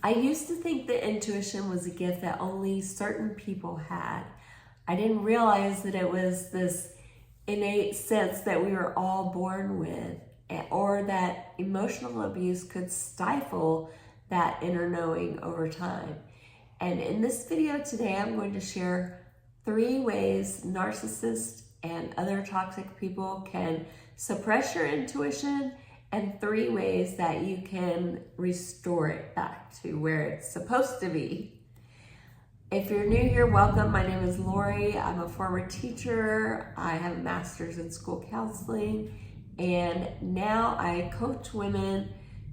I used to think that intuition was a gift that only certain people had. I didn't realize that it was this innate sense that we were all born with, or that emotional abuse could stifle that inner knowing over time. And in this video today, I'm going to share 3 ways narcissists and other toxic people can suppress your intuition, and 3 ways that you can restore it back to where it's supposed to be. If you're new here, welcome. My name is Lori. I'm a former teacher. I have a master's in school counseling, and now I coach women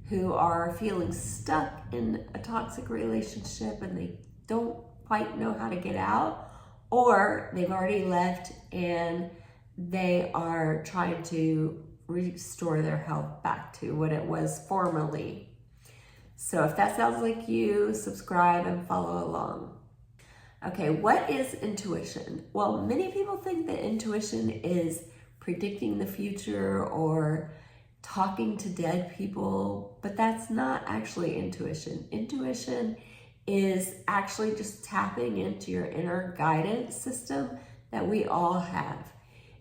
who are feeling stuck in a toxic relationship and they don't quite know how to get out, or they've already left and they are trying to restore their health back to what it was formerly. So if that sounds like you, subscribe and follow along. Okay, what is intuition? Well, many people think that intuition is predicting the future or talking to dead people, but that's not actually intuition. Intuition is actually just tapping into your inner guidance system that we all have.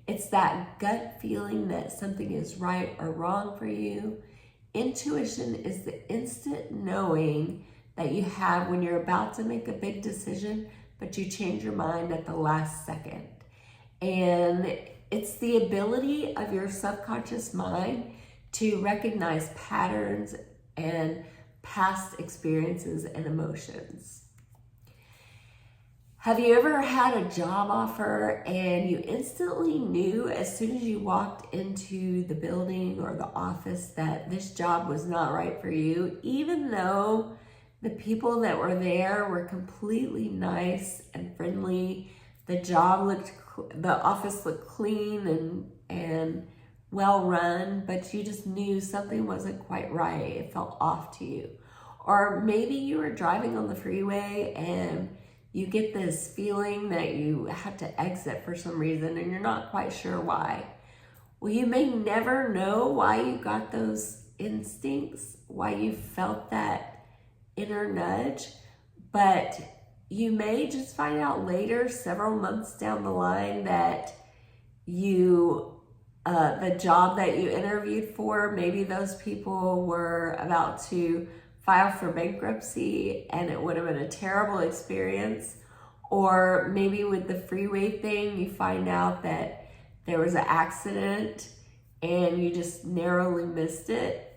It's that gut feeling that something is right or wrong for you. Intuition is the instant knowing that you have when you're about to make a big decision, but you change your mind at the last second. And it's the ability of your subconscious mind to recognize patterns and past experiences and emotions. Have you ever had a job offer and you instantly knew as soon as you walked into the building or the office that this job was not right for you, even though the people that were there were completely nice and friendly? The office looked clean and well run, but you just knew something wasn't quite right. It felt off to you. Or maybe you were driving on the freeway and you get this feeling that you have to exit for some reason and you're not quite sure why. Well, you may never know why you got those instincts, why you felt that inner nudge, but you may just find out later, several months down the line, that the job that you interviewed for, maybe those people were about to file for bankruptcy and it would have been a terrible experience. Or maybe with the freeway thing, you find out that there was an accident and you just narrowly missed it.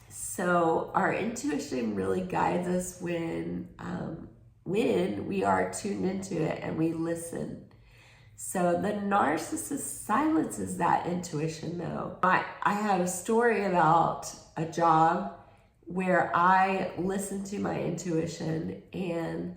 So our intuition really guides us when we are tuned into it and we listen. So the narcissist silences that intuition though. I have a story about a job where I listened to my intuition, and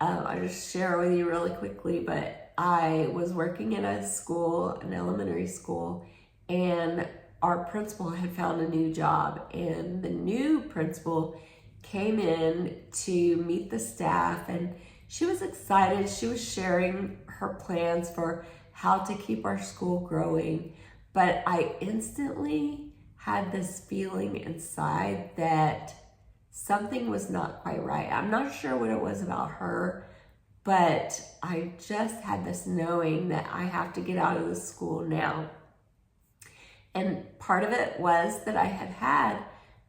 I'll just share with you really quickly, but I was working in a school, an elementary school, and our principal had found a new job, and the new principal came in to meet the staff, and she was excited. She was sharing her plans for how to keep our school growing, but I instantly had this feeling inside that something was not quite right. I'm not sure what it was about her, but I just had this knowing that I have to get out of the school now. And part of it was that I had had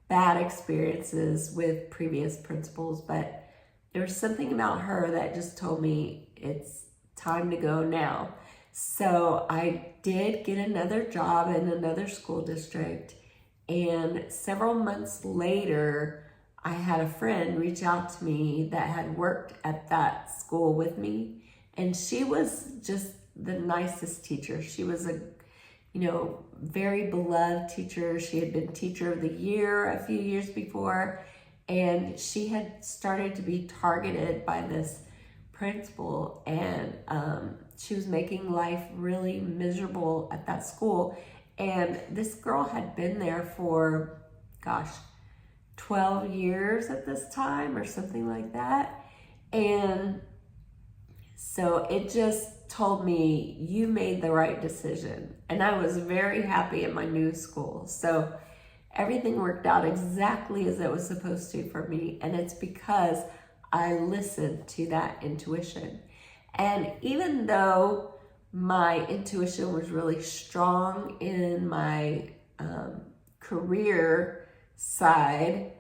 bad experiences with previous principals, but there was something about her that just told me it's time to go now. So I did get another job in another school district, and several months later, I had a friend reach out to me that had worked at that school with me, and she was just the nicest teacher. She was a very beloved teacher. She had been teacher of the year a few years before, and she had started to be targeted by this principal, and she was making life really miserable at that school. And this girl had been there for, 12 years at this time or something like that. And so it just told me, you made the right decision. And I was very happy at my new school. So Everything worked out exactly as it was supposed to for me. And it's because I listened to that intuition. And even though my intuition was really strong in my career side,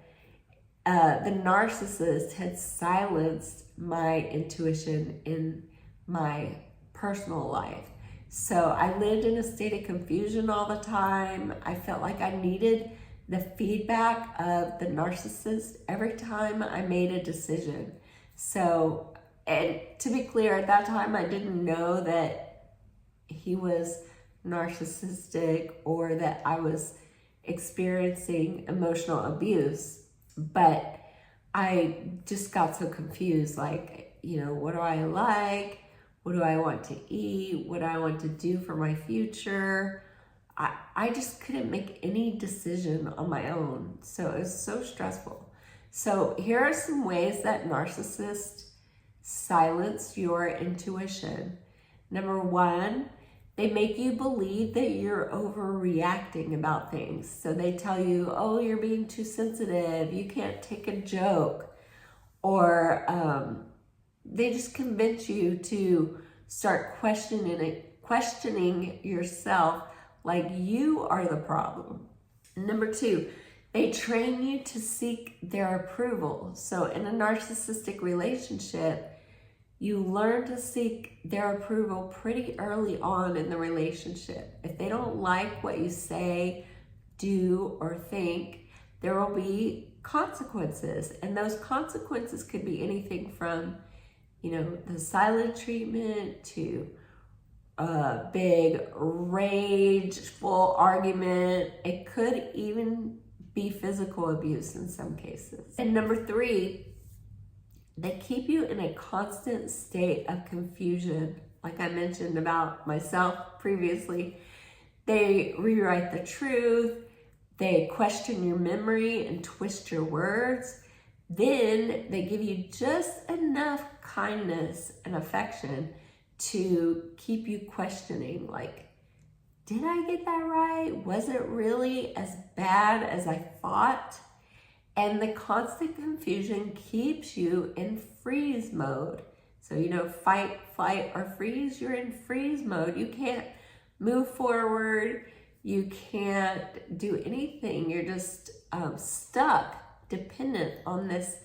the narcissist had silenced my intuition in my personal life. So I lived in a state of confusion all the time. I felt like I needed the feedback of the narcissist every time I made a decision. So, and to be clear, at that time, I didn't know that he was narcissistic or that I was experiencing emotional abuse, but I just got so confused, like, what do I like? What do I want to eat? What do I want to do for my future? I just couldn't make any decision on my own. So it was so stressful. So here are some ways that narcissists silence your intuition. Number one, they make you believe that you're overreacting about things. So they tell you, oh, you're being too sensitive. You can't take a joke. Or they just convince you to start questioning yourself like you are the problem. Number two, they train you to seek their approval. So in a narcissistic relationship, you learn to seek their approval pretty early on in the relationship. If they don't like what you say, do, or think, there will be consequences. And those consequences could be anything from, the silent treatment to a big rageful argument. It could even be physical abuse in some cases. And number three, they keep you in a constant state of confusion. Like I mentioned about myself previously, they rewrite the truth, they question your memory and twist your words. Then they give you just enough kindness and affection to keep you questioning, like, did I get that right? Was it really as bad as I thought? And the constant confusion keeps you in freeze mode. So, fight, flight, or freeze, you're in freeze mode. You can't move forward. You can't do anything. You're just stuck, dependent on this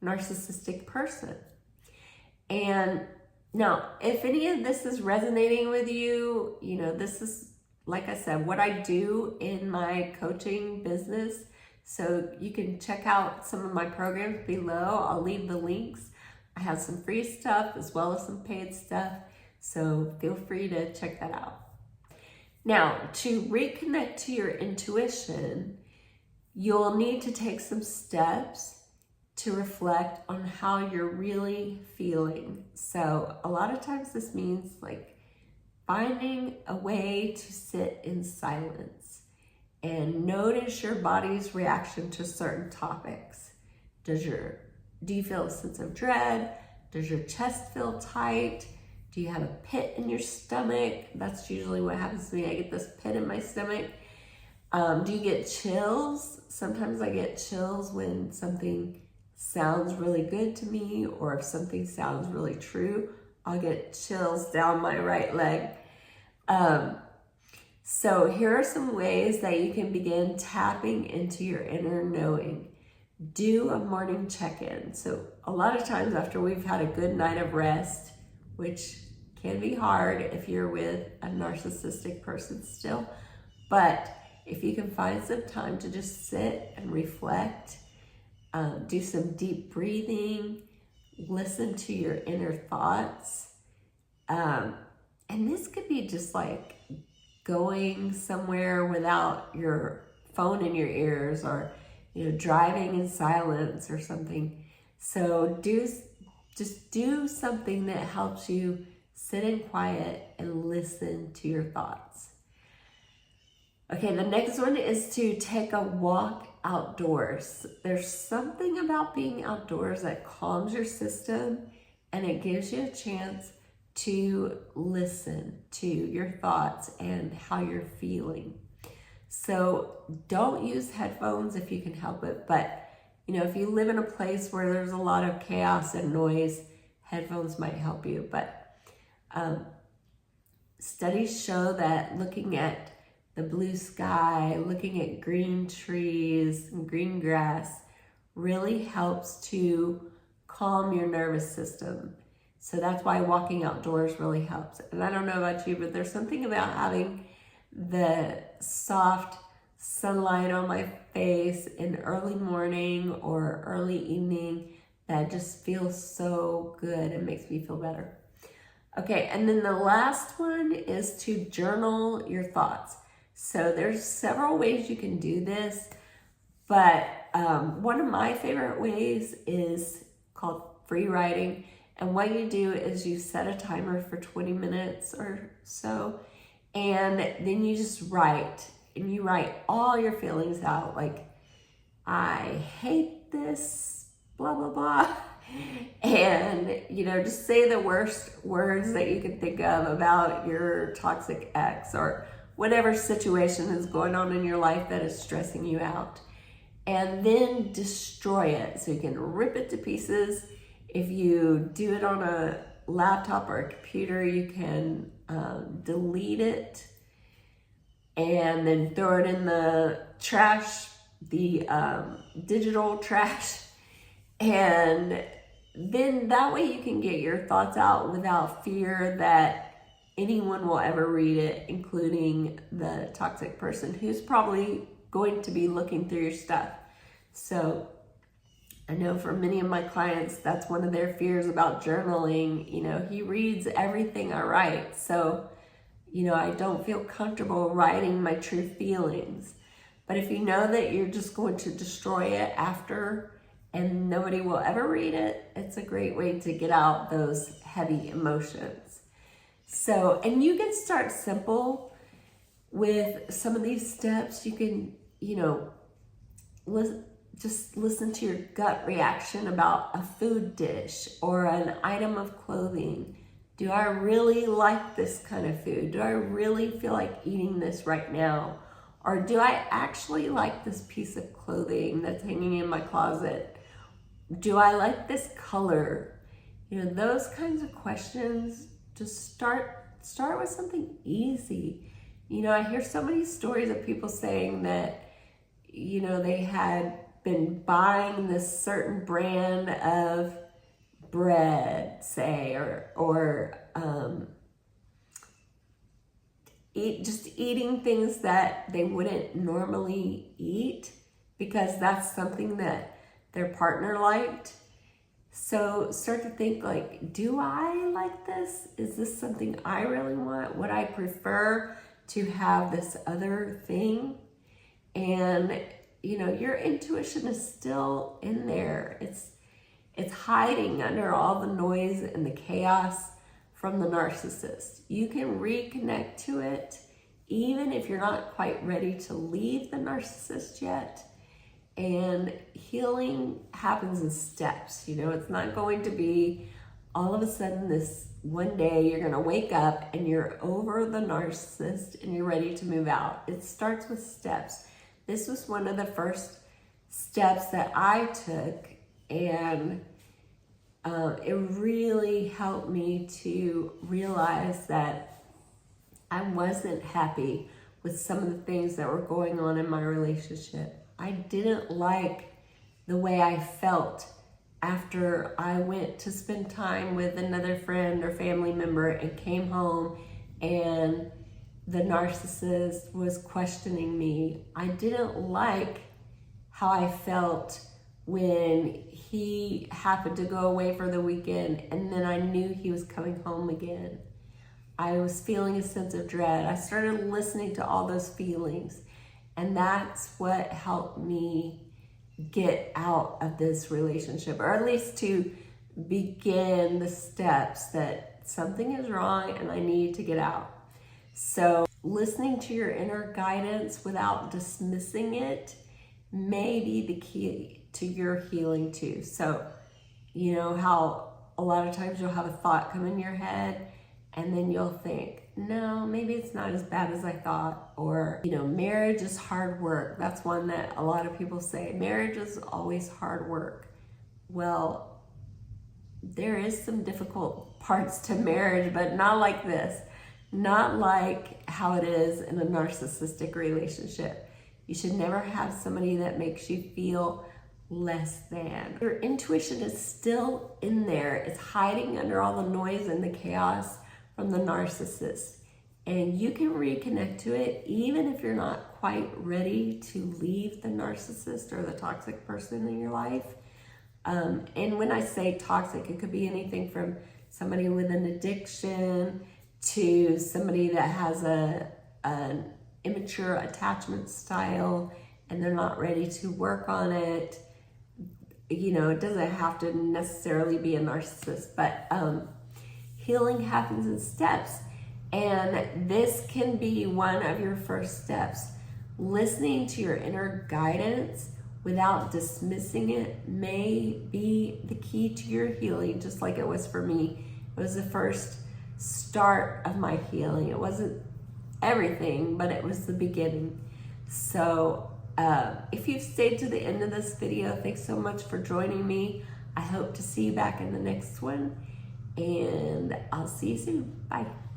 narcissistic person. And now, if any of this is resonating with you, this is, like I said, what I do in my coaching business. So you can check out some of my programs below. I'll leave the links. I have some free stuff as well as some paid stuff. So feel free to check that out. Now, to reconnect to your intuition, you'll need to take some steps to reflect on how you're really feeling. So a lot of times this means like finding a way to sit in silence and notice your body's reaction to certain topics. Do you feel a sense of dread? Does your chest feel tight? Do you have a pit in your stomach? That's usually what happens to me. I get this pit in my stomach. Do you get chills? Sometimes I get chills when something sounds really good to me, or if something sounds really true, I'll get chills down my right leg. So here are some ways that you can begin tapping into your inner knowing. Do a morning check-in. So a lot of times after we've had a good night of rest, which can be hard if you're with a narcissistic person still, but if you can find some time to just sit and reflect, do some deep breathing, listen to your inner thoughts. And this could be just like going somewhere without your phone in your ears, or driving in silence or something. So just do something that helps you sit in quiet and listen to your thoughts. Okay, the next one is to take a walk outdoors. There's something about being outdoors that calms your system, and it gives you a chance to listen to your thoughts and how you're feeling. So don't use headphones if you can help it. But, if you live in a place where there's a lot of chaos and noise, headphones might help you. But studies show that looking at the blue sky, looking at green trees and green grass really helps to calm your nervous system. So that's why walking outdoors really helps. And I don't know about you, but there's something about having the soft sunlight on my face in early morning or early evening that just feels so good and makes me feel better. Okay, and then the last one is to journal your thoughts. So there's several ways you can do this, but one of my favorite ways is called free writing. And what you do is you set a timer for 20 minutes or so, and then you just write, and you write all your feelings out, like, I hate this, blah, blah, blah. And, just say the worst words that you can think of about your toxic ex or whatever situation is going on in your life that is stressing you out. And then destroy it. So you can rip it to pieces. If you do it on a laptop or a computer, you can delete it and then throw it in the trash, the digital trash. And then that way you can get your thoughts out without fear that anyone will ever read it, including the toxic person who's probably going to be looking through your stuff. So I know for many of my clients, that's one of their fears about journaling. He reads everything I write. So, I don't feel comfortable writing my true feelings. But if you know that you're just going to destroy it after and nobody will ever read it, it's a great way to get out those heavy emotions. So, and you can start simple with some of these steps. You can, just listen to your gut reaction about a food dish or an item of clothing. Do I really like this kind of food? Do I really feel like eating this right now? Or do I actually like this piece of clothing that's hanging in my closet? Do I like this color? Those kinds of questions. Just start with something easy. I hear so many stories of people saying that, they had been buying this certain brand of bread, say, or eating things that they wouldn't normally eat because that's something that their partner liked. So start to think like, do I like this? Is this something I really want? Would I prefer to have this other thing? And your intuition is still in there. It's hiding under all the noise and the chaos from the narcissist. You can reconnect to it, even if you're not quite ready to leave the narcissist yet. And healing happens in steps. It's not going to be all of a sudden this one day you're going to wake up and you're over the narcissist and you're ready to move out. It starts with steps. This was one of the first steps that I took, and it really helped me to realize that I wasn't happy with some of the things that were going on in my relationship. I didn't like the way I felt after I went to spend time with another friend or family member and came home and the narcissist was questioning me. I didn't like how I felt when he happened to go away for the weekend and then I knew he was coming home again. I was feeling a sense of dread. I started listening to all those feelings, and that's what helped me get out of this relationship, or at least to begin the steps that something is wrong and I need to get out. So listening to your inner guidance without dismissing it may be the key to your healing too. So, how a lot of times you'll have a thought come in your head and then you'll think, no, maybe it's not as bad as I thought. Or, you know, marriage is hard work. That's one that a lot of people say. Marriage is always hard work. Well, there is some difficult parts to marriage, but not like this. Not like how it is in a narcissistic relationship. You should never have somebody that makes you feel less than. Your intuition is still in there. It's hiding under all the noise and the chaos from the narcissist. And you can reconnect to it even if you're not quite ready to leave the narcissist or the toxic person in your life. And when I say toxic, it could be anything from somebody with an addiction to somebody that has an immature attachment style and they're not ready to work on it. You know, it doesn't have to necessarily be a narcissist, but healing happens in steps. And this can be one of your first steps. Listening to your inner guidance without dismissing it may be the key to your healing, just like it was for me. It was the first start of my healing. It wasn't everything, but it was the beginning. So if you've stayed to the end of this video, thanks so much for joining me. I hope to see you back in the next one, and I'll see you soon. Bye.